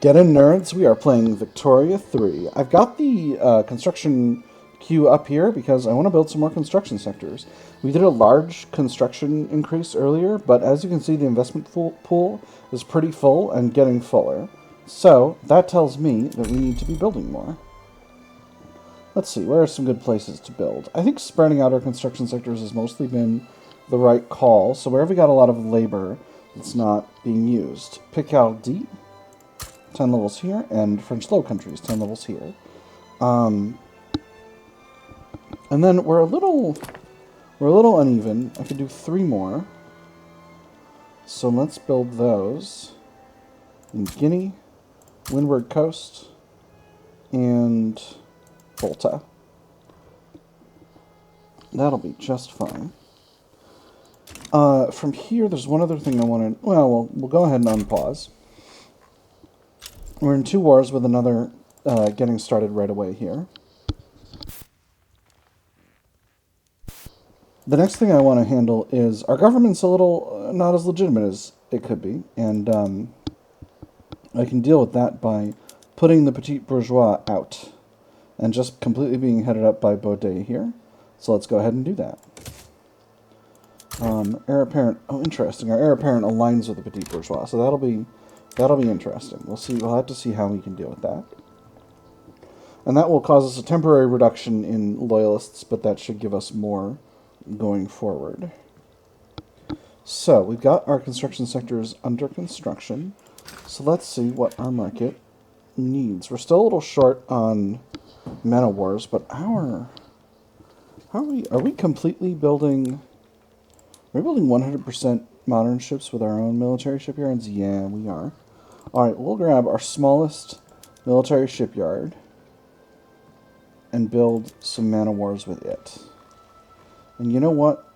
Get in, nerds. We are playing Victoria 3. I've got the construction queue up here because I want to build some more construction sectors. We did a large construction increase earlier, but as you can see, the investment pool is pretty full and getting fuller. So that tells me that we need to be building more. Let's see, where are some good places to build? I think spreading out our construction sectors has mostly been the right call. So wherever we got a lot of labor that's not being used. Picardy, 10 levels here, and French Low Countries, 10 levels here. And then we're a little uneven. I could do 3 more. So let's build those in Guinea, Windward Coast, and Volta. That'll be just fine. From here, there's one other thing I want to... Well, we'll go ahead and unpause. We're in 2 wars with another getting started right away here. The next thing I want to handle is our government's a little not as legitimate as it could be, and I can deal with that by putting the petit bourgeois out and just completely being headed up by Baudet here. So let's go ahead and do that. Heir apparent. Oh, interesting. Our heir apparent aligns with the petit bourgeois, so that'll be interesting. We'll see. We'll have to see how we can deal with that. And that will cause us a temporary reduction in loyalists, but that should give us more going forward. So we've got our construction sectors under construction. So let's see what our market needs. We're still a little short on men of wars, but are we completely building? Are we building 100% modern ships with our own military shipyards? Yeah, we are. All right, we'll grab our smallest military shipyard and build some man of wars with it. And you know what?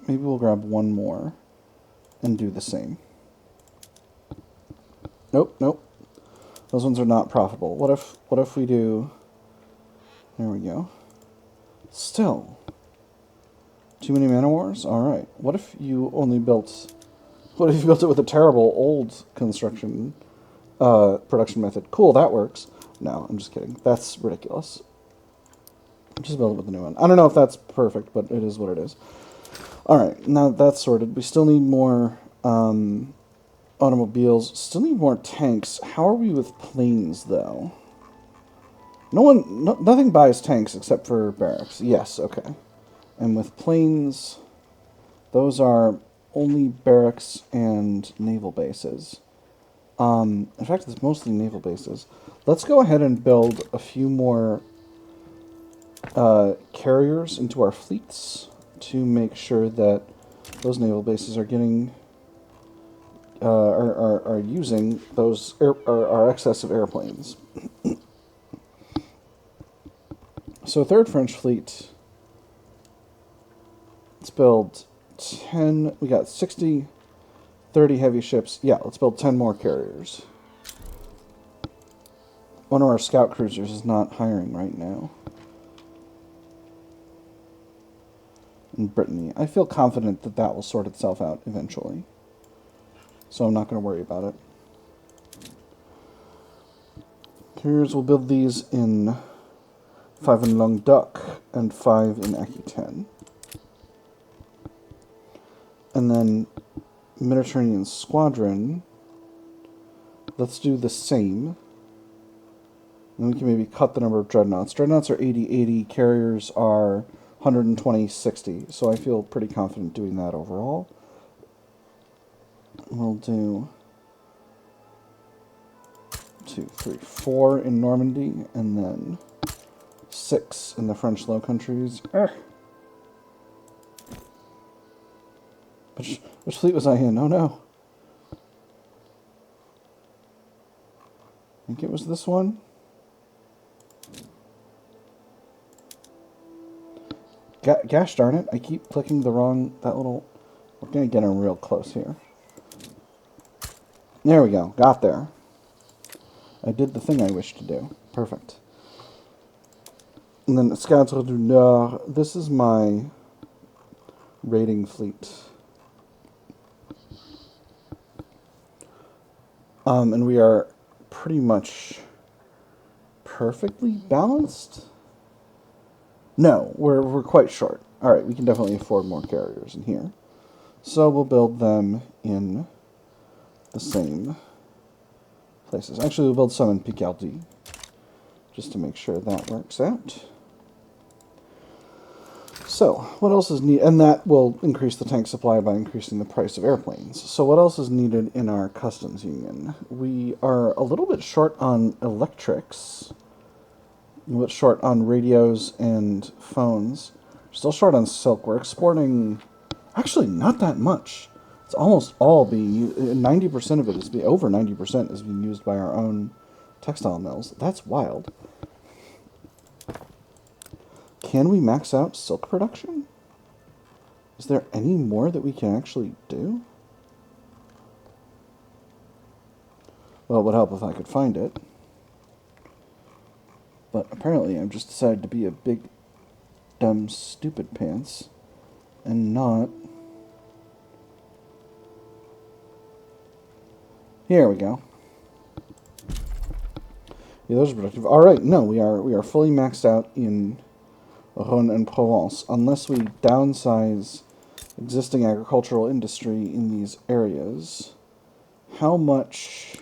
Maybe we'll grab 1 more and do the same. Nope. Those ones are not profitable. What if we do... There we go. Still. Too many man of wars? Alright. What if you only built... What if you built it with a terrible old construction production method? Cool, that works. No, I'm just kidding. That's ridiculous. Just build it with a new one. I don't know if that's perfect, but it is what it is. Alright, now that's sorted. We still need more automobiles. Still need more tanks. How are we with planes, though? Nothing buys tanks except for barracks. Yes, okay. And with planes, those are only barracks and naval bases. In fact, it's mostly naval bases. Let's go ahead and build a few more carriers into our fleets to make sure that those naval bases are getting are using those our excess of airplanes. So 3rd French Fleet. Let's build 10. We got 60, 30 heavy ships. Yeah, let's build 10 more carriers. One of our scout cruisers is not hiring right now. In Brittany. I feel confident that that will sort itself out eventually. So I'm not going to worry about it. Carriers, we'll build these in 5 in Languedoc and 5 in Aquitaine. And then Mediterranean Squadron, let's do the same. And we can maybe cut the number of dreadnoughts. Dreadnoughts are 80-80, carriers are 120-60, so I feel pretty confident doing that overall. We'll do 2, 3, 4 in Normandy, and then 6 in the French Low Countries. Which fleet was I in? Oh no. I think it was this one. Gosh darn it, I keep clicking the wrong, that little... We're going to get in real close here. There we go, got there. I did the thing I wished to do. Perfect. And then Escadre du Nord, this is my raiding fleet. And we are pretty much perfectly balanced? No, we're quite short. Alright, we can definitely afford more carriers in here. So we'll build them in the same places. Actually, we'll build some in Picardy, just to make sure that works out. So, what else is needed? And that will increase the tank supply by increasing the price of airplanes. So what else is needed in our customs union? We are a little bit short on electrics, a little bit short on radios and phones. We're still short on silk. We're exporting, actually not that much. It's almost all being used, 90% of it is over 90% is being used by our own textile mills. That's wild. Can we max out silk production? Is there any more that we can actually do? Well, it would help if I could find it. But apparently I've just decided to be a big, dumb, stupid pants and not... Here we go. Yeah, those are productive. Alright, no, we are fully maxed out in Rhône and Provence, unless we downsize existing agricultural industry in these areas. How much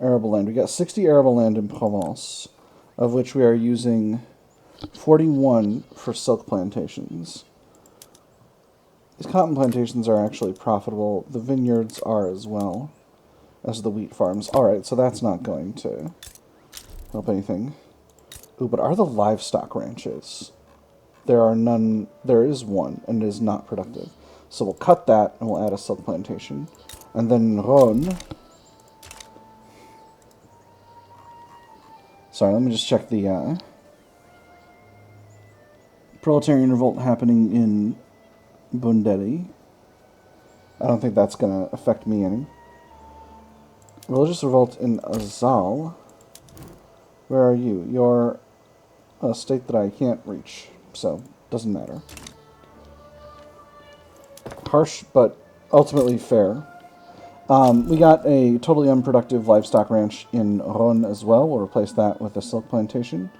arable land? We got 60 arable land in Provence, of which we are using 41 for silk plantations. These cotton plantations are actually profitable. The vineyards are as well as the wheat farms. Alright, so that's not going to help anything. Ooh, but are the livestock ranches? There are none. There is one, and it is not productive. So we'll cut that, and we'll add a silk plantation. And then in Rhône... Sorry, let me just check the proletarian revolt happening in Bundeli. I don't think that's going to affect me any. Religious revolt in Azal. Where are you? You're a state that I can't reach, so doesn't matter. Harsh, but ultimately fair. We got a totally unproductive livestock ranch in Rhône as well. We'll replace that with a silk plantation.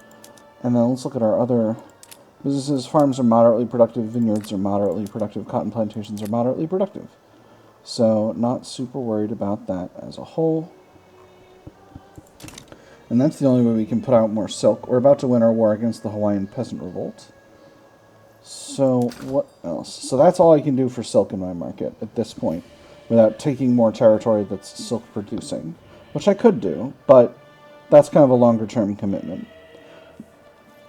And then let's look at our other businesses. Farms are moderately productive, vineyards are moderately productive, cotton plantations are moderately productive. So not super worried about that as a whole. And that's the only way we can put out more silk. We're about to win our war against the Hawaiian Peasant Revolt. So, what else? So that's all I can do for silk in my market at this point, without taking more territory that's silk producing. Which I could do, but that's kind of a longer term commitment.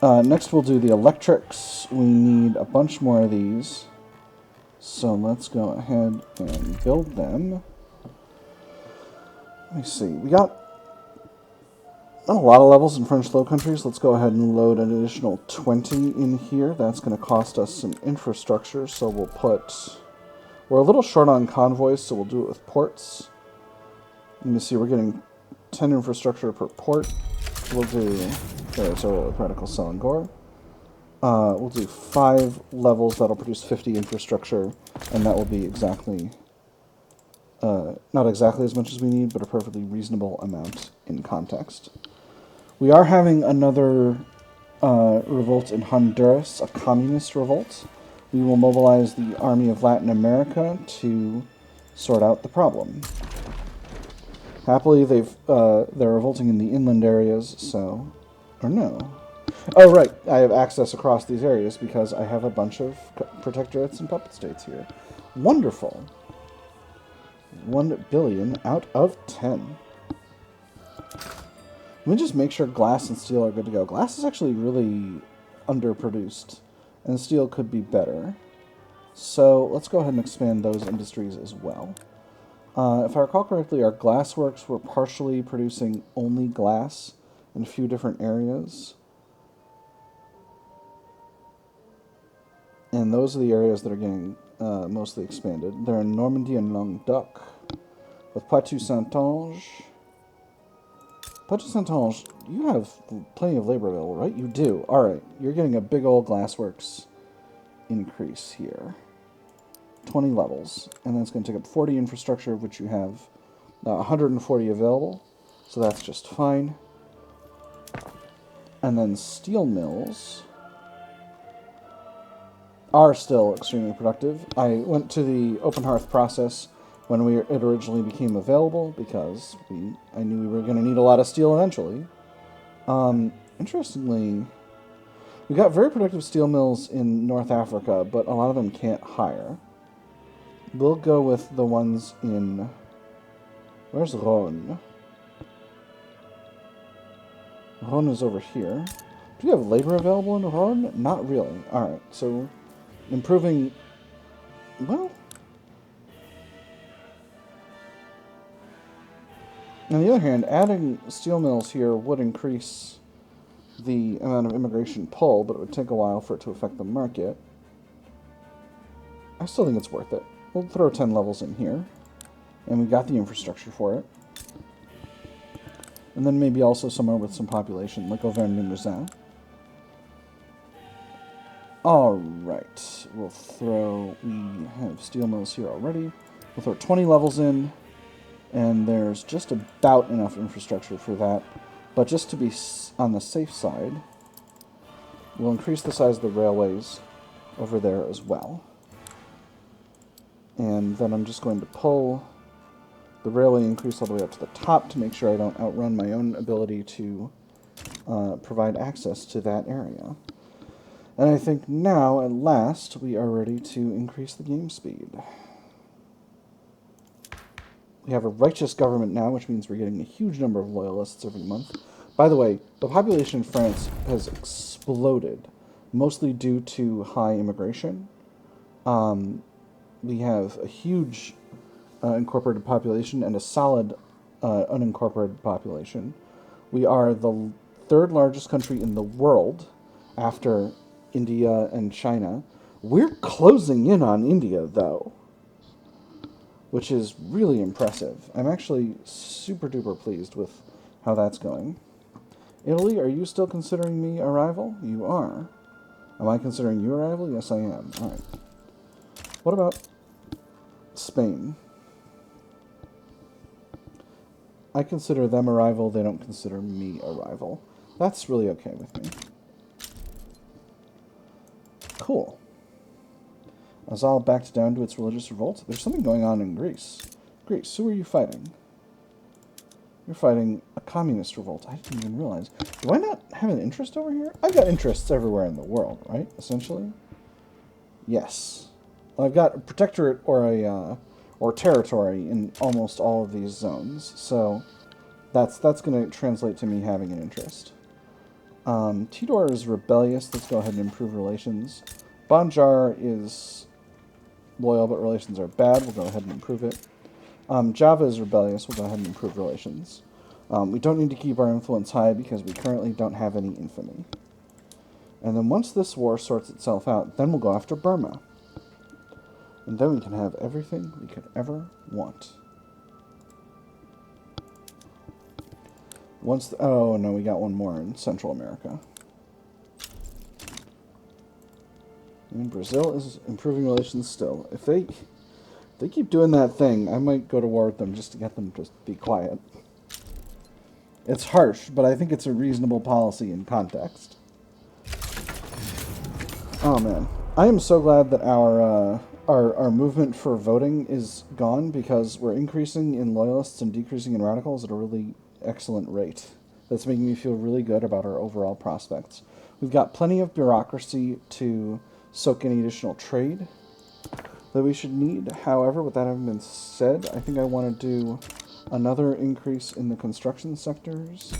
Next we'll do the electrics. We need a bunch more of these. So let's go ahead and build them. Let me see. We got a lot of levels in French Low Countries. Let's go ahead and load an additional 20 in here. That's going to cost us some infrastructure, so we'll put... We're a little short on convoys, so we'll do it with ports. Let me see, we're getting 10 infrastructure per port. We'll do... There's our radical Selangor. We'll do 5 levels. That'll produce 50 infrastructure, and that will be exactly... not exactly as much as we need, but a perfectly reasonable amount in context. We are having another revolt in Honduras, a communist revolt. We will mobilize the Army of Latin America to sort out the problem. Happily, they're revolting in the inland areas, so... Or no. Oh, right. I have access across these areas because I have a bunch of protectorates and puppet states here. Wonderful. 1 billion out of 10. Let me just make sure glass and steel are good to go. Glass is actually really underproduced, and steel could be better. So let's go ahead and expand those industries as well. If I recall correctly, our glassworks were partially producing only glass in a few different areas. And those are the areas that are getting mostly expanded. They're in Normandy and Languedoc, with Poitou-Saintonge. Poitou-Saintonge, you have plenty of labor available, right? You do. Alright, you're getting a big old glassworks increase here. 20 levels. And then it's going to take up 40 infrastructure, of which you have 140 available, so that's just fine. And then steel mills are still extremely productive. I went to the open hearth process when it originally became available because I knew we were going to need a lot of steel eventually. Interestingly, we got very productive steel mills in North Africa, but a lot of them can't hire. We'll go with the ones in... Where's Rhône? Rhône is over here. Do we have labor available in Rhône? Not really. Alright, so improving... Well... On the other hand, adding steel mills here would increase the amount of immigration pull, but it would take a while for it to affect the market. I still think it's worth it. We'll throw 10 levels in here, and we got the infrastructure for it. And then maybe also somewhere with some population, like Auvergne-Limousin. Alright, we have steel mills here already. We'll throw 20 levels in, and there's just about enough infrastructure for that. But just to be on the safe side, we'll increase the size of the railways over there as well. And then I'm just going to pull the railway increase all the way up to the top to make sure I don't outrun my own ability to provide access to that area. And I think now, at last, we are ready to increase the game speed. We have a righteous government now, which means we're getting a huge number of loyalists every month. By the way, the population in France has exploded, mostly due to high immigration. We have a huge incorporated population and a solid unincorporated population. We are the third largest country in the world after India and China. We're closing in on India, though, which is really impressive. I'm actually super duper pleased with how that's going. Italy, are you still considering me a rival? You are. Am I considering you a rival? Yes, I am. All right. What about Spain? I consider them a rival. They don't consider me a rival. That's really okay with me. Cool. Azal backed down to its religious revolt. There's something going on in Greece. Greece, who are you fighting? You're fighting a communist revolt. I didn't even realize. Do I not have an interest over here? I've got interests everywhere in the world, right? Essentially? Yes. I've got a protectorate or territory in almost all of these zones. So that's going to translate to me having an interest. Tidor is rebellious. Let's go ahead and improve relations. Banjar is loyal, but relations are bad. We'll go ahead and improve it. Java is rebellious. We'll go ahead and improve relations. We don't need to keep our influence high because we currently don't have any infamy. And then once this war sorts itself out, then we'll go after Burma. And then we can have everything we could ever want. Oh no, we got one more in Central America. And Brazil is improving relations still. If they keep doing that thing, I might go to war with them just to get them to be quiet. It's harsh, but I think it's a reasonable policy in context. Oh man, I am so glad that our movement for voting is gone because we're increasing in loyalists and decreasing in radicals at a really excellent rate. That's making me feel really good about our overall prospects. We've got plenty of bureaucracy to soak any additional trade that we should need. However, with that having been said, I think I want to do another increase in the construction sectors.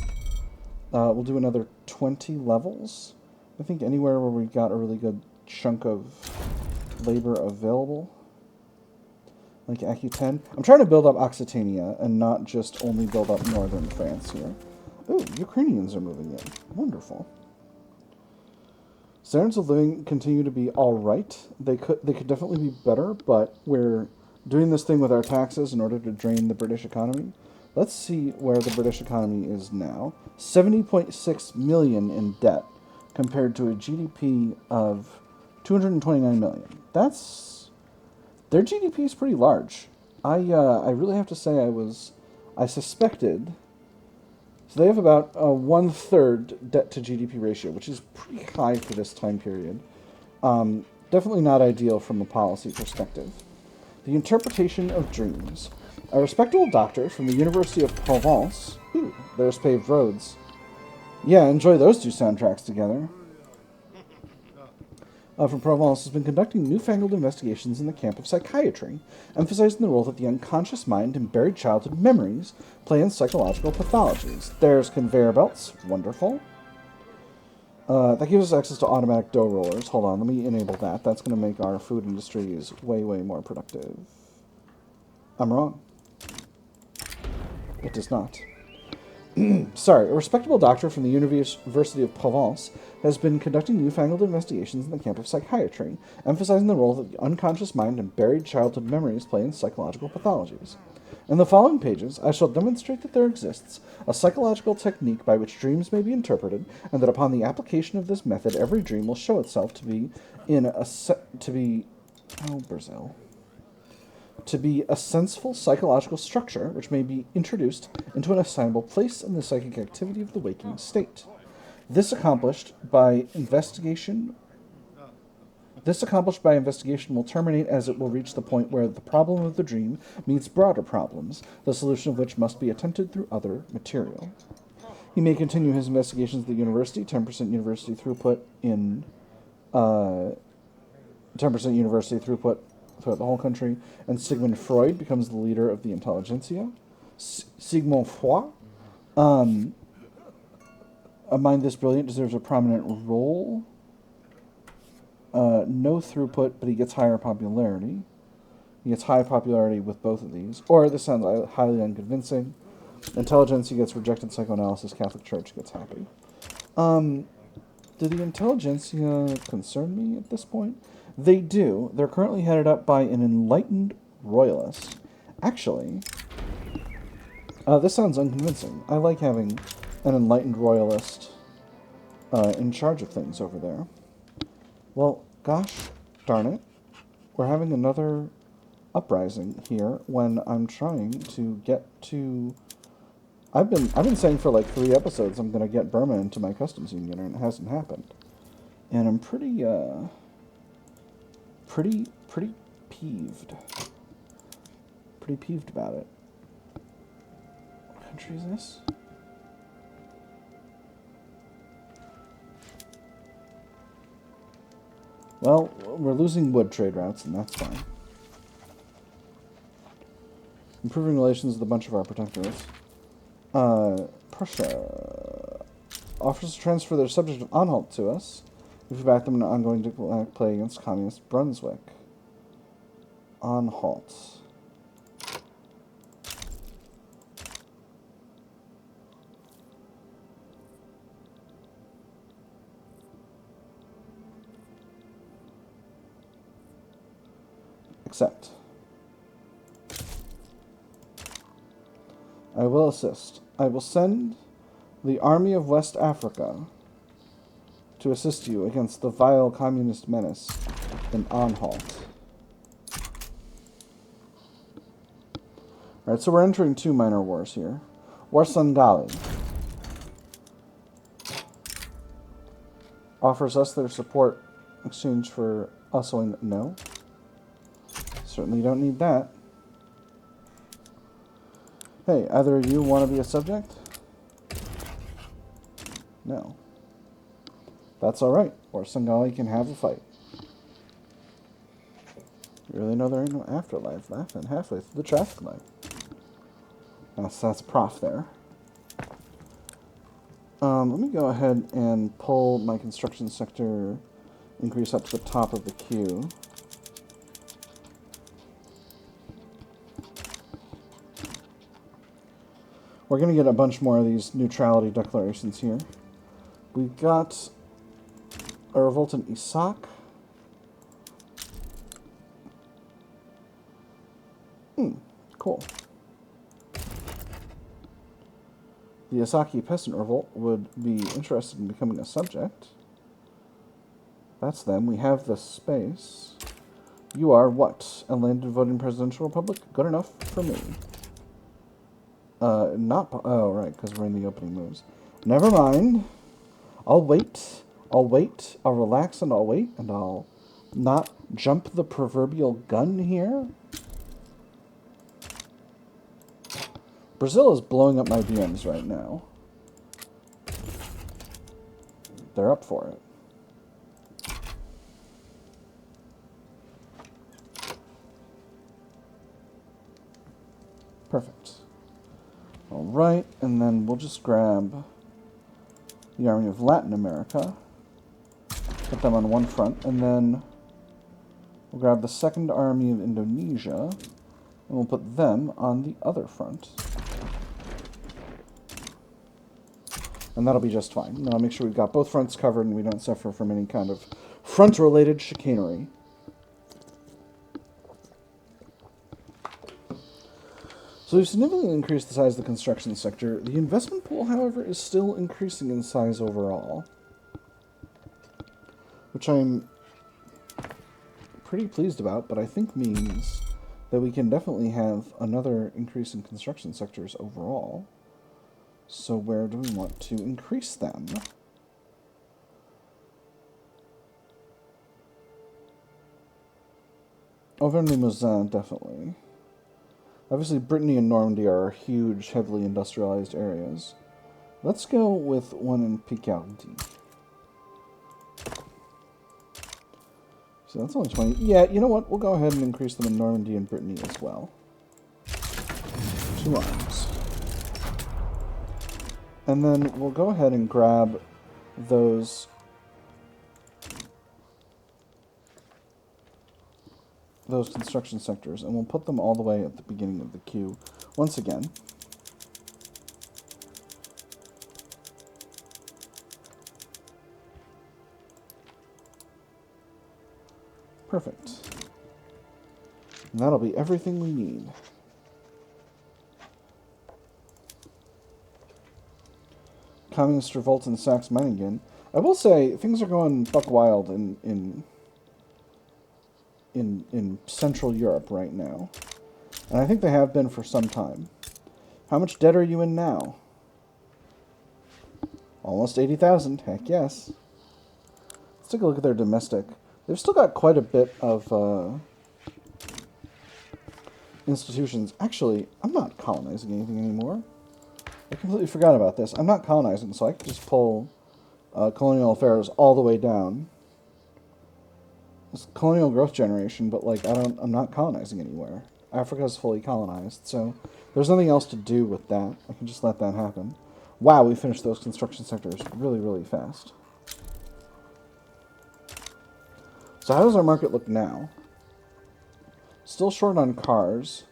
We'll do another 20 levels. I think anywhere where we've got a really good chunk of labor available. Like Aquitaine. I'm trying to build up Occitania and not just only build up northern France here. Ooh, Ukrainians are moving in. Wonderful. Standards of living continue to be alright. They could definitely be better, but we're doing this thing with our taxes in order to drain the British economy. Let's see where the British economy is now. 70.6 million in debt compared to a GDP of 229 million. Their GDP is pretty large. I really have to say I was I suspected... So they have about a 1/3 debt to GDP ratio, which is pretty high for this time period. Definitely not ideal from a policy perspective. The interpretation of dreams. A respectable doctor from the University of Provence. Ooh, there's paved roads. Yeah, enjoy those two soundtracks together. From Provence has been conducting newfangled investigations in the camp of psychiatry, emphasizing the role that the unconscious mind and buried childhood memories play in psychological pathologies. There's conveyor belts. Wonderful. That gives us access to automatic dough rollers. Hold on, let me enable that. That's going to make our food industries way, way more productive. I'm wrong. It does not. Sorry, a respectable doctor from the University of Provence has been conducting newfangled investigations in the camp of psychiatry, emphasizing the role that the unconscious mind and buried childhood memories play in psychological pathologies. In the following pages, I shall demonstrate that there exists a psychological technique by which dreams may be interpreted, and that upon the application of this method, every dream will show itself to be a senseful psychological structure which may be introduced into an assignable place in the psychic activity of the waking state. This accomplished by investigation will terminate as it will reach the point where the problem of the dream meets broader problems, the solution of which must be attempted through other material. He may continue his investigations at the university, 10% university throughput throughout the whole country, and Sigmund Freud becomes the leader of the intelligentsia. Sigmund Freud, a mind this brilliant deserves a prominent role. No throughput, but he gets higher popularity. He gets high popularity with both of these. Or, this sounds highly unconvincing. Intelligentsia gets rejected psychoanalysis, Catholic Church gets happy. Do the intelligentsia concern me at this point? They do. They're currently headed up by an enlightened royalist. Actually, this sounds unconvincing. I like having an enlightened royalist in charge of things over there. Well, gosh darn it. We're having another uprising here when I'm trying to get to... I've been saying for like 3 episodes I'm going to get Burma into my customs union, and it hasn't happened. And I'm pretty peeved. Pretty peeved about it. What country is this? Well, we're losing wood trade routes, and that's fine. Improving relations with a bunch of our protectorates. Prussia offers to transfer their subject of Anhalt to us if we back them in an ongoing diplomatic play against communist Brunswick. Anhalt. Accept. I will assist. I will send the army of West Africa to assist you against the vile communist menace in Anhalt. Alright, so we're entering 2 minor wars here. War Sangali offers us their support in exchange for us owing... No. Certainly don't need that. Hey, either of you want to be a subject? No. That's alright. Or Sangali can have a fight. You really know there ain't no afterlife, laughing halfway through the traffic light. That's prof there. Let me go ahead and pull my construction sector increase up to the top of the queue. We're going to get a bunch more of these neutrality declarations here. We've got a revolt in Isak. Cool. The Isaki peasant revolt would be interested in becoming a subject. That's them. We have the space. You are what? A landed voting presidential republic? Good enough for me. Not... Oh, right, because we're in the opening moves. Never mind. I'll wait. I'll wait. I'll relax and I'll wait. And I'll not jump the proverbial gun here. Brazil is blowing up my DMs right now. They're up for it. Perfect. Alright, and then we'll just grab the Army of Latin America, put them on one front, and then we'll grab the Second Army of Indonesia, and we'll put them on the other front. And that'll be just fine. Now I'll make sure we've got both fronts covered and we don't suffer from any kind of front-related chicanery. So we've significantly increased the size of the construction sector. The investment pool, however, is still increasing in size overall, which I'm pretty pleased about, but I think means that we can definitely have another increase in construction sectors overall. So where do we want to increase them? Auvergne-Limousin, definitely. Obviously, Brittany and Normandy are huge, heavily industrialized areas. Let's go with one in Picardy. So that's only 20. Yeah, you know what? We'll go ahead and increase them in Normandy and Brittany as well. 2 arms. And then we'll go ahead and grab those construction sectors, and we'll put them all the way at the beginning of the queue once again. Perfect. And that'll be everything we need. Communist revolt in Saxe-Meiningen. I will say, things are going buck wild in Central Europe right now. And I think they have been for some time. How much debt are you in now? Almost 80,000. Heck yes. Let's take a look at their domestic. They've still got quite a bit of institutions. Actually, I'm not colonizing anything anymore. I completely forgot about this. I'm not colonizing, so I could just pull colonial affairs all the way down. It's colonial growth generation, but like I'm not colonizing anywhere. Africa is fully colonized, so there's nothing else to do with that. I can just let that happen. Wow, we finished those construction sectors really, really fast. So how does our market look now? Still short on cars,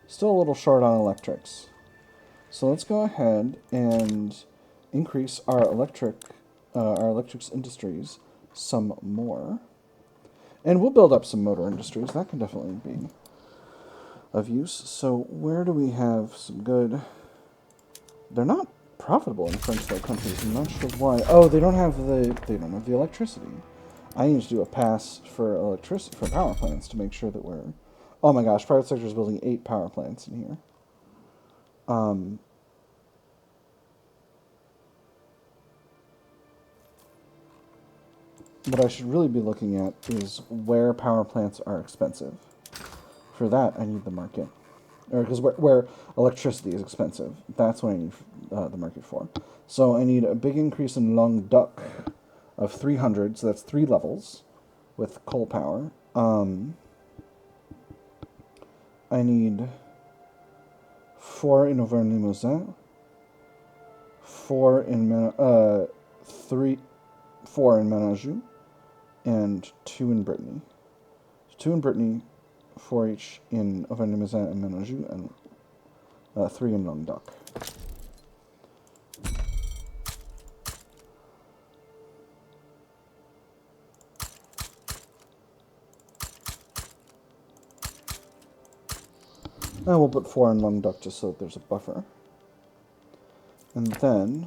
still a little short on electrics. So let's go ahead and increase our electrics industries some more. And we'll build up some motor industries. That can definitely be of use. So where do we have some good... They're not profitable in French Low Countries. I'm not sure why. Oh, they don't have the electricity. I need to do a pass for power plants to make sure that we're... Oh my gosh, private sector is building 8 power plants in here. What I should really be looking at is where power plants are expensive. For that, I need the market. Or because where electricity is expensive. That's what I need the market for. So I need a big increase in Languedoc of 300, so that's 3 levels with coal power. I need 4 in Auvergne-Limousin, 4 in Menajou, and 2 in Brittany. So 2 in Brittany, 4 each in Auvergne-Limousin and Menajou, and 3 in Languedoc. And we'll put 4 in Languedoc just so that there's a buffer. And then,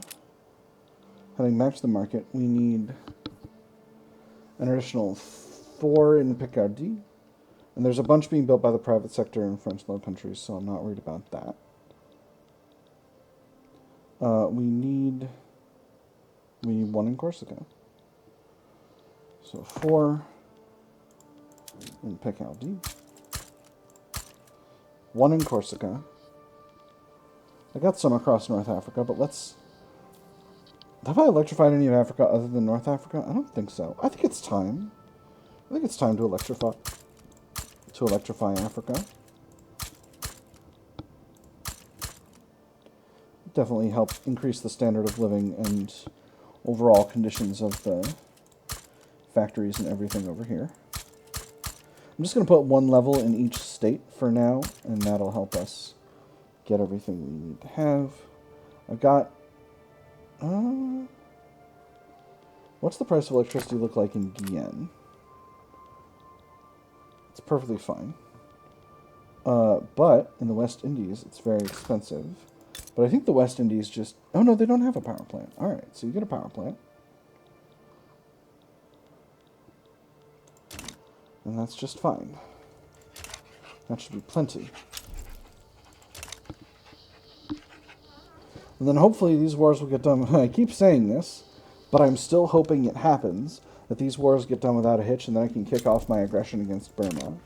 heading back to the market, we need an additional 4 in Picardy. And there's a bunch being built by the private sector in French Low Countries, so I'm not worried about that. We need one in Corsica. So 4 in Picardy. 1 in Corsica. I got some across North Africa, but let's... Have I electrified any of Africa other than North Africa? I don't think so. I think it's time. I think it's time to electrify Africa. Definitely help increase the standard of living and overall conditions of the factories and everything over here. I'm just going to put 1 level in each state for now, and that'll help us get everything we need to have. I've got... what's the price of electricity look like in Guyane? It's perfectly fine. But in the West Indies, it's very expensive. But I think the West Indies just... Oh, no, they don't have a power plant. All right, so you get a power plant. And that's just fine. That should be plenty. And then hopefully these wars will get done... I keep saying this, but I'm still hoping it happens, that these wars get done without a hitch, and then I can kick off my aggression against Burma.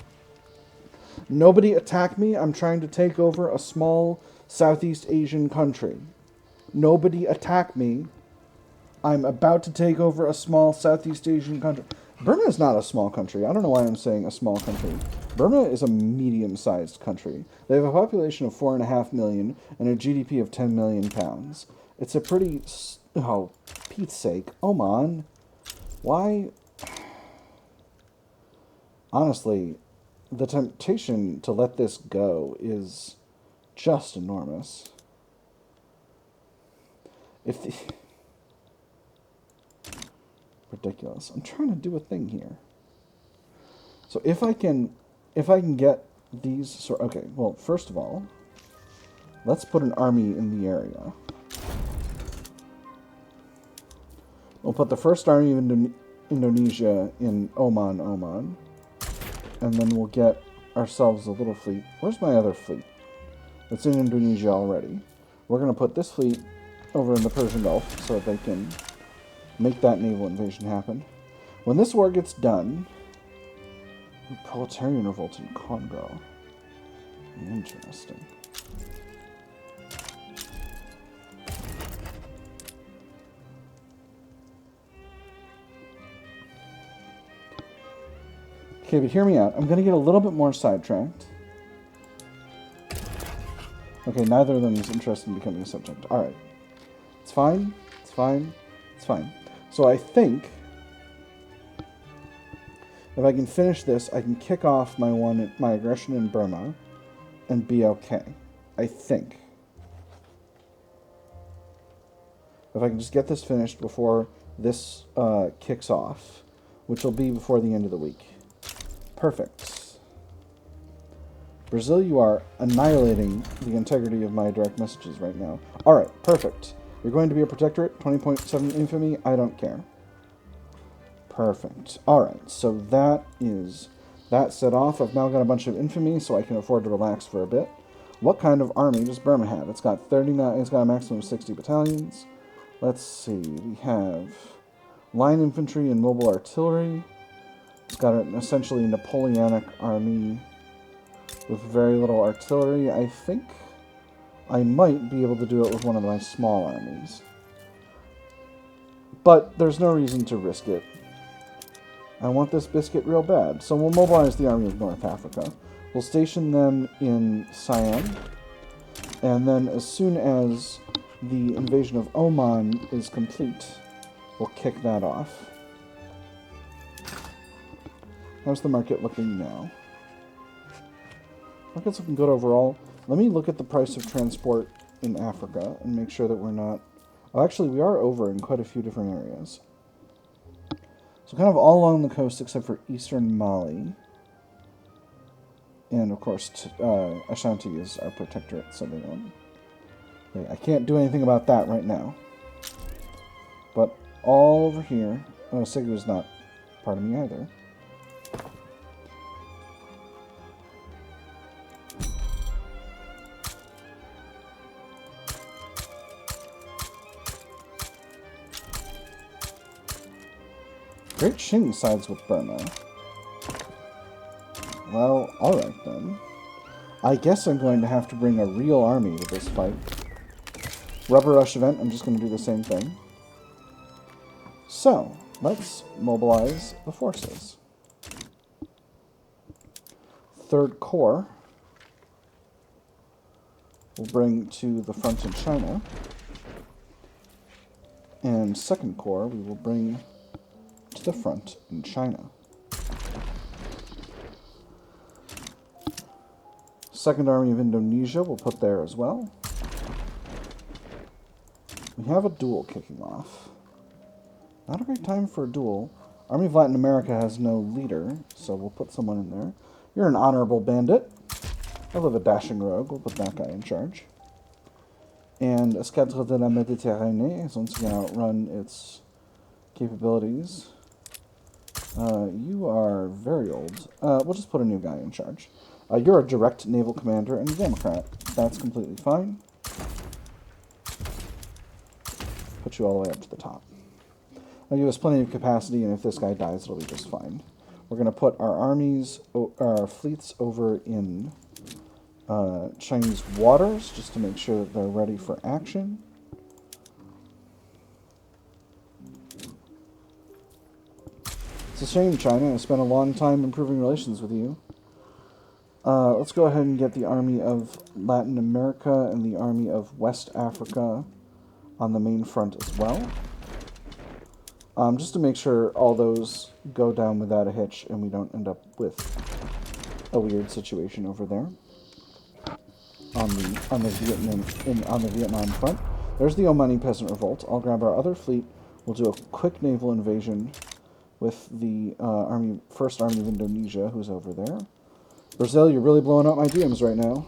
Nobody attack me. I'm trying to take over a small Southeast Asian country. Nobody attack me. I'm about to take over a small Southeast Asian country. Burma is not a small country. I don't know why I'm saying a small country. Burma is a medium-sized country. They have a population of 4.5 million and a GDP of 10 million pounds. It's a pretty... Oh, Pete's sake. Oman. Why? Honestly, the temptation to let this go is just enormous. If the... Ridiculous. I'm trying to do a thing here. So if I can get these... Okay, well, first of all, let's put an army in the area. We'll put the first army of Indonesia in Oman. And then we'll get ourselves a little fleet. Where's my other fleet? It's in Indonesia already. We're going to put this fleet over in the Persian Gulf so that they can make that naval invasion happen. When this war gets done... Proletarian revolt in Congo. Interesting. Okay, but hear me out. I'm going to get a little bit more sidetracked. Okay, neither of them is interested in becoming a subject. Alright. It's fine. It's fine. It's fine. So I think if I can finish this, I can kick off my aggression in Burma and be okay. I think. If I can just get this finished before this kicks off, which will be before the end of the week. Perfect. Brazil, you are annihilating the integrity of my direct messages right now. Alright, perfect. You're going to be a protectorate, 20.7 infamy, I don't care. Perfect. Alright, so that is that set off. I've now got a bunch of infamy, so I can afford to relax for a bit. What kind of army does Burma have? It's got 39, it's got a maximum of 60 battalions. Let's see, we have line infantry and mobile artillery. It's got an essentially Napoleonic army with very little artillery. I think I might be able to do it with one of my small armies. But there's no reason to risk it. I want this biscuit real bad. So we'll mobilize the army of North Africa. We'll station them in Siam. And then as soon as the invasion of Oman is complete, we'll kick that off. How's the market looking now? Market's looking good overall. Let me look at the price of transport in Africa and make sure that we're not... Oh, actually, we are over in quite a few different areas. So kind of all along the coast except for eastern Mali. And, of course, Ashanti is our protectorate, so they don't... Okay, I can't do anything about that right now. But all over here... Oh, Segu is not part of me either. Great Qing sides with Burma. Well, alright then. I guess I'm going to have to bring a real army to this fight. Rubber Rush event, I'm just going to do the same thing. So, let's mobilize the forces. Third Corps we'll bring to the front in China. And Second Corps we will bring to the front in China. Second Army of Indonesia we'll put there as well. We have a duel kicking off. Not a great time for a duel. Army of Latin America has no leader, so we'll put someone in there. You're an honorable bandit. I love a dashing rogue. We'll put that guy in charge. And Escadre de la Méditerranée is once again outrun its capabilities. You are very old. We'll just put a new guy in charge. You're a direct naval commander and a Democrat. That's completely fine. Put you all the way up to the top. Now you have plenty of capacity, and if this guy dies, it'll be just fine. We're going to put our armies, our fleets over in Chinese waters, just to make sure that they're ready for action. It's a shame, China. I spent a long time improving relations with you. Let's go ahead and get the Army of Latin America and the Army of West Africa on the main front as well. Just to make sure all those go down without a hitch and we don't end up with a weird situation over there on the Vietnam front. There's the Omani Peasant Revolt. I'll grab our other fleet. We'll do a quick naval invasion with the First Army of Indonesia, who's over there. Brazil, you're really blowing up my DMs right now.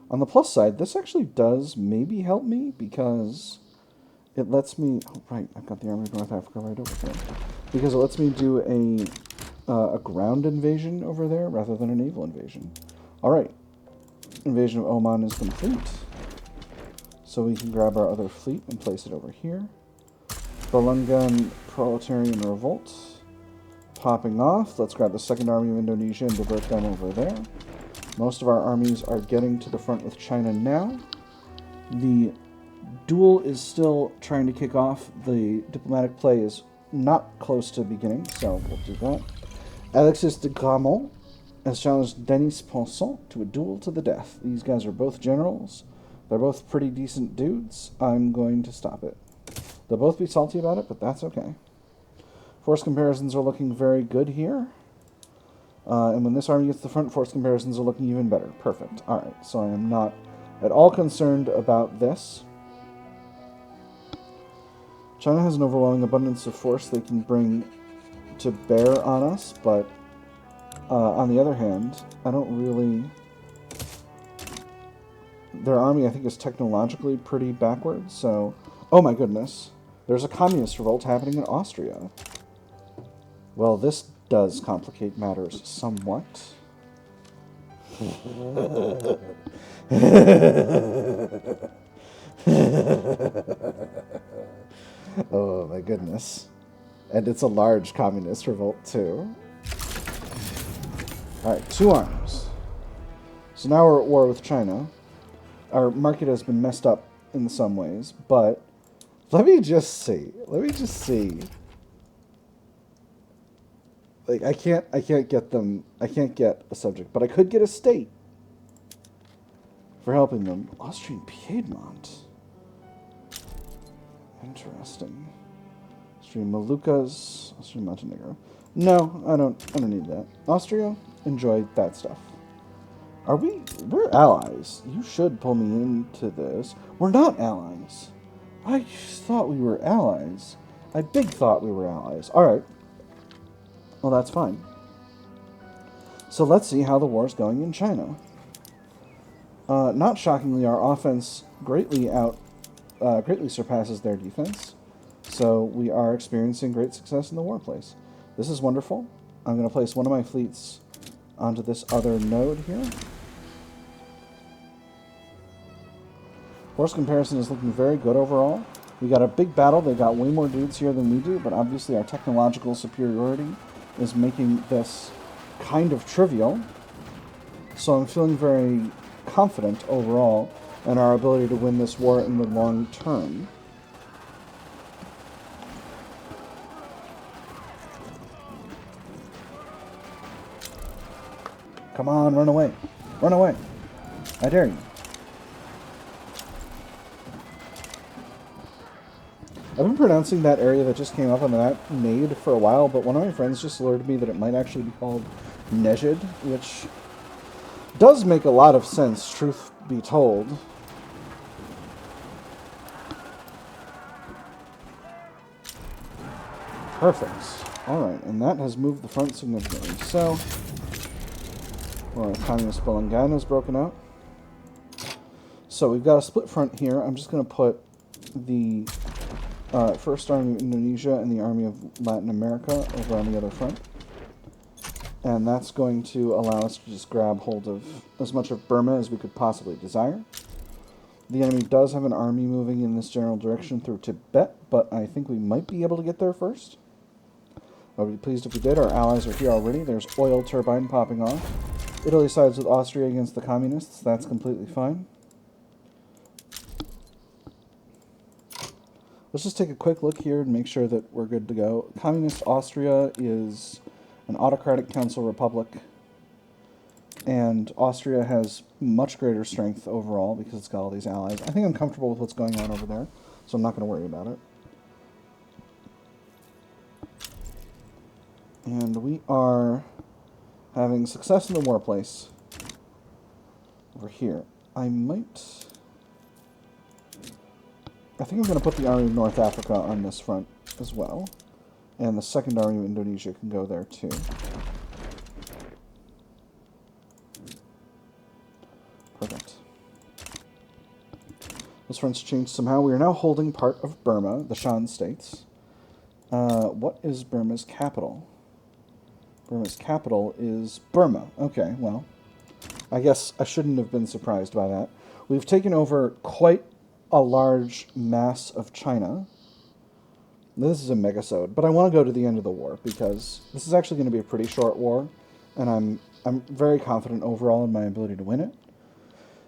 On the plus side, this actually does maybe help me because it lets me... Oh, right, I've got the Army of North Africa right over there. Because it lets me do a ground invasion over there rather than a naval invasion. All right. Invasion of Oman is complete. So we can grab our other fleet and place it over here. Belungan Proletarian Revolt. Popping off. Let's grab the Second Army of Indonesia and divert them over there. Most of our armies are getting to the front with China now. The duel is still trying to kick off. The diplomatic play is not close to beginning, so we'll do that. Alexis de Gramont has challenged Denis Pensant to a duel to the death. These guys are both generals. They're both pretty decent dudes. I'm going to stop it. They'll both be salty about it, but that's okay. Force comparisons are looking very good here. And when this army gets to the front, force comparisons are looking even better. Perfect. Alright, so I am not at all concerned about this. China has an overwhelming abundance of force they can bring to bear on us, but on the other hand, I don't really... Their army, I think, is technologically pretty backwards, so... Oh my goodness. There's a communist revolt happening in Austria. Well, this does complicate matters somewhat. Oh my goodness. And it's a large communist revolt, too. Alright, 2 arms. So now we're at war with China. Our market has been messed up in some ways, but let me just see. Like, I can't get a subject, but I could get a state for helping them. Austrian Piedmont. Interesting. Austrian Moluccas, Austrian Montenegro. No, I don't need that. Austria, enjoy that stuff. We're allies. You should pull me into this. We're not allies. I thought we were allies. I big thought we were allies. Alright. Well, that's fine. So let's see how the war's going in China. Not shockingly, our offense greatly surpasses their defense. So we are experiencing great success in the war place. This is wonderful. I'm going to place one of my fleets onto this other node here. Force comparison is looking very good overall. We got a big battle. They got way more dudes here than we do, but obviously our technological superiority is making this kind of trivial. So I'm feeling very confident overall in our ability to win this war in the long term. Come on, run away. Run away. I dare you. I've been pronouncing that area that just came up on that nade for a while, but one of my friends just alerted me that it might actually be called Nejid, which does make a lot of sense, truth be told. Perfect. Alright, and that has moved the front significantly. So, well, Communist Belangana is broken out. So we've got a split front here. I'm just going to put the First Army of Indonesia and the Army of Latin America over on the other front. And that's going to allow us to just grab hold of as much of Burma as we could possibly desire. The enemy does have an army moving in this general direction through Tibet, but I think we might be able to get there first. I would be pleased if we did. Our allies are here already. There's oil turbine popping off. Italy sides with Austria against the communists. That's completely fine. Let's just take a quick look here and make sure that we're good to go. Communist Austria is an autocratic council republic, and Austria has much greater strength overall because it's got all these allies. I think I'm comfortable with what's going on over there, so I'm not going to worry about it. And we are having success in the war place over here. I think I'm going to put the Army of North Africa on this front as well. And the Second Army of Indonesia can go there too. Perfect. This front's changed somehow. We are now holding part of Burma, the Shan states. What is Burma's capital? Burma's capital is Burma. Okay, well, I guess I shouldn't have been surprised by that. We've taken over quite a large mass of China. This is a megasode, but I want to go to the end of the war because this is actually going to be a pretty short war, and I'm very confident overall in my ability to win it.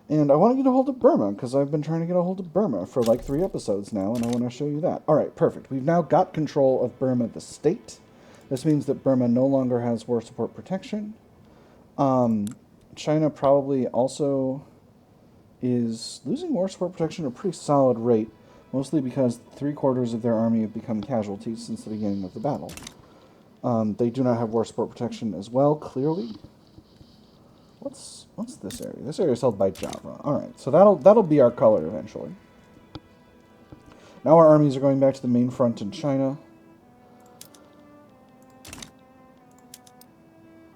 And I want to get a hold of Burma because I've been trying to get a hold of Burma for like 3 episodes now, and I want to show you that. All right, perfect. We've now got control of Burma, the state. This means that Burma no longer has war support protection. China probably also is losing war support protection at a pretty solid rate, mostly because 3/4 of their army have become casualties since the beginning of the battle. They do not have war support protection as well, clearly. What's this area? This area is held by Java. Alright, so that'll be our color eventually. Now our armies are going back to the main front in China.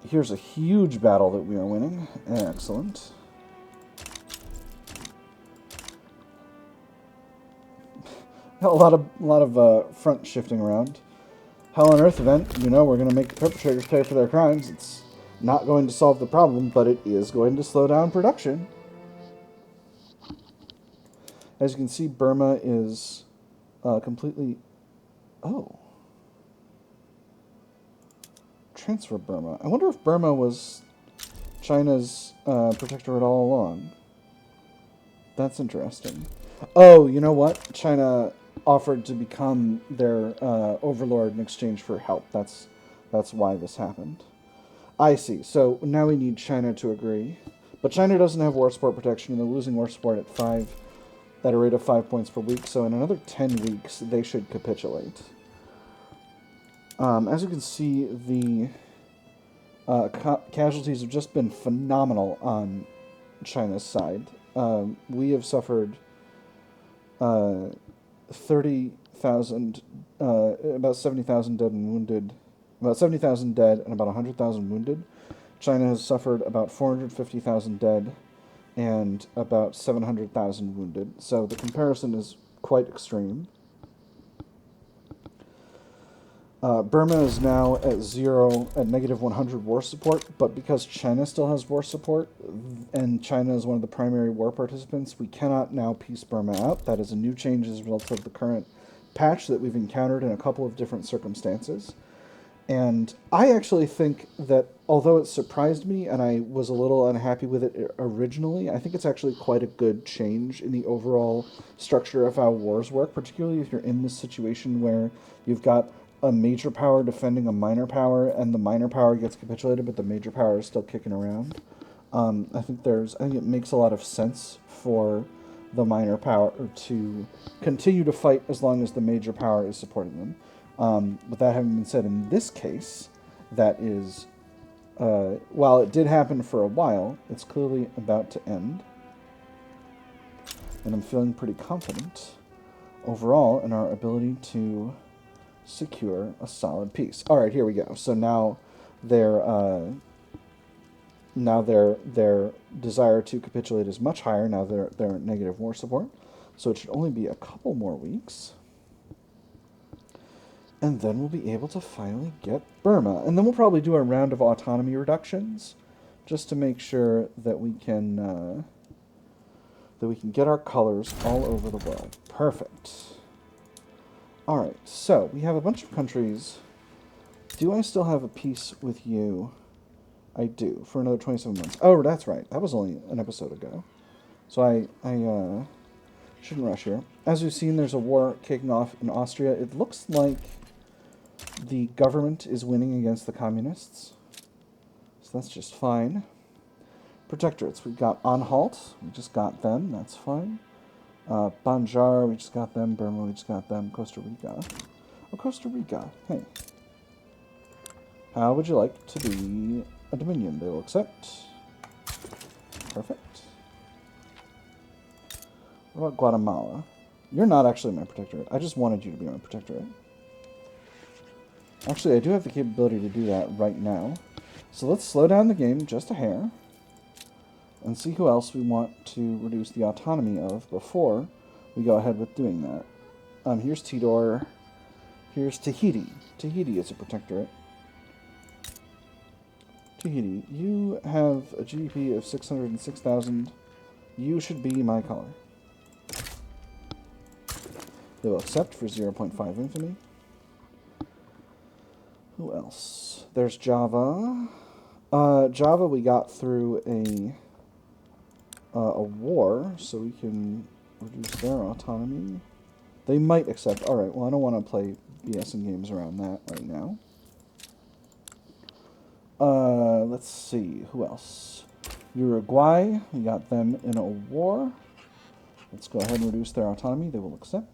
Here's a huge battle that we are winning. Excellent. A lot of front shifting around. Hell on Earth event, you know, we're going to make the perpetrators pay for their crimes. It's not going to solve the problem, but it is going to slow down production. As you can see, Burma is completely... Oh. Transfer Burma. I wonder if Burma was China's protectorate all along. That's interesting. Oh, you know what? China offered to become their overlord in exchange for help. That's why this happened. I see. So now we need China to agree. But China doesn't have war support protection, and they're losing war support at a rate of 5 points per week. So in another 10 weeks, they should capitulate. As you can see, the casualties have just been phenomenal on China's side. We have suffered 30,000, about 70,000 dead and wounded, about 70,000 dead and about 100,000 wounded. China has suffered about 450,000 dead and about 700,000 wounded. So the comparison is quite extreme. Burma is now at negative 100 war support, but because China still has war support, and China is one of the primary war participants, we cannot now piece Burma out. That is a new change as a result of the current patch that we've encountered in a couple of different circumstances. And I actually think that, although it surprised me and I was a little unhappy with it originally, I think it's actually quite a good change in the overall structure of how wars work, particularly if you're in this situation where you've got a major power defending a minor power, and the minor power gets capitulated, but the major power is still kicking around. I think it makes a lot of sense for the minor power to continue to fight as long as the major power is supporting them. With that having been said, in this case, that is, while it did happen for a while, it's clearly about to end, and I'm feeling pretty confident overall in our ability to secure a solid peace. All right, here we go. So now their desire to capitulate is much higher. Now they're negative war support, so it should only be a couple more weeks, and then we'll be able to finally get Burma. And then we'll probably do a round of autonomy reductions, just to make sure that we can get our colors all over the world. Perfect. Alright, so we have a bunch of countries. Do I still have a peace with you? I do, for another 27 months. Oh, that's right. That was only an episode ago. So I shouldn't rush here. As we've seen, there's a war kicking off in Austria. It looks like the government is winning against the communists. So that's just fine. Protectorates. We've got Anhalt. We just got them. That's fine. Banjar, we just got them. Burma, we just got them. Costa Rica. Oh, Costa Rica. Hey. How would you like to be a dominion? They will accept. Perfect. What about Guatemala? You're not actually my protectorate. I just wanted you to be my protectorate. Actually, I do have the capability to do that right now. So let's slow down the game just a hair and see who else we want to reduce the autonomy of before we go ahead with doing that. Here's Tidor. Here's Tahiti. Tahiti is a protectorate. Tahiti, you have a GDP of 606,000. You should be my color. They will accept for 0.5 infamy. Who else? There's Java. Java we got through a war, so we can reduce their autonomy. They might accept. Alright, well I don't want to play BS and games around that right now. Let's see, who else? Uruguay, we got them in a war. Let's go ahead and reduce their autonomy. They will accept.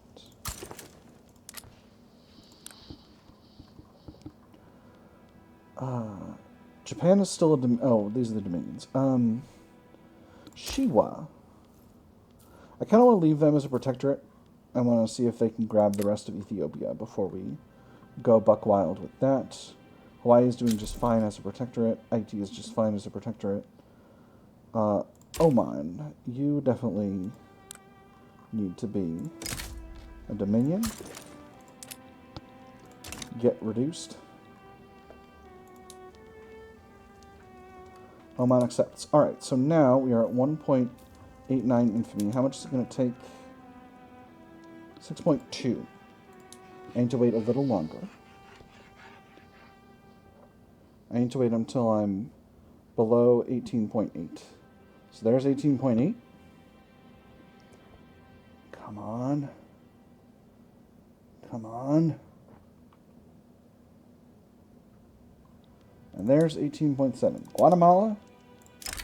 Japan is still a oh, these are the dominions. Shiwa. I kind of want to leave them as a protectorate. I want to see if they can grab the rest of Ethiopia before we go buck wild with that. Hawaii is doing just fine as a protectorate. Haiti is just fine as a protectorate. Oman, you definitely need to be a dominion. Get reduced. Oman accepts. Alright, so now we are at 1.89 infamy. How much is it going to take? 6.2. I need to wait a little longer. I need to wait until I'm below 18.8. So there's 18.8. Come on. Come on. And there's 18.7. Guatemala,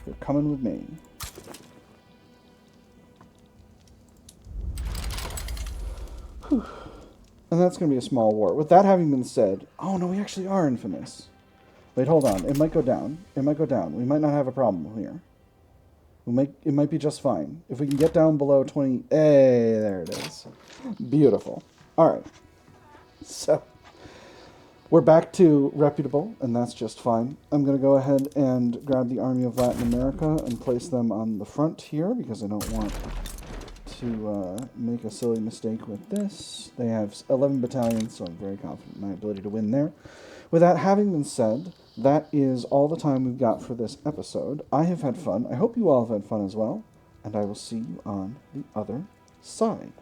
you're coming with me. Whew. And that's going to be a small war. With that having been said, oh no, we actually are infamous. Wait, hold on. It might go down. It might go down. We might not have a problem here. It might be just fine. If we can get down below 20... Hey, there it is. Beautiful. Alright. So, we're back to reputable, and that's just fine. I'm going to go ahead and grab the Army of Latin America and place them on the front here, because I don't want to make a silly mistake with this. They have 11 battalions, so I'm very confident in my ability to win there. With that having been said, that is all the time we've got for this episode. I have had fun. I hope you all have had fun as well, and I will see you on the other side.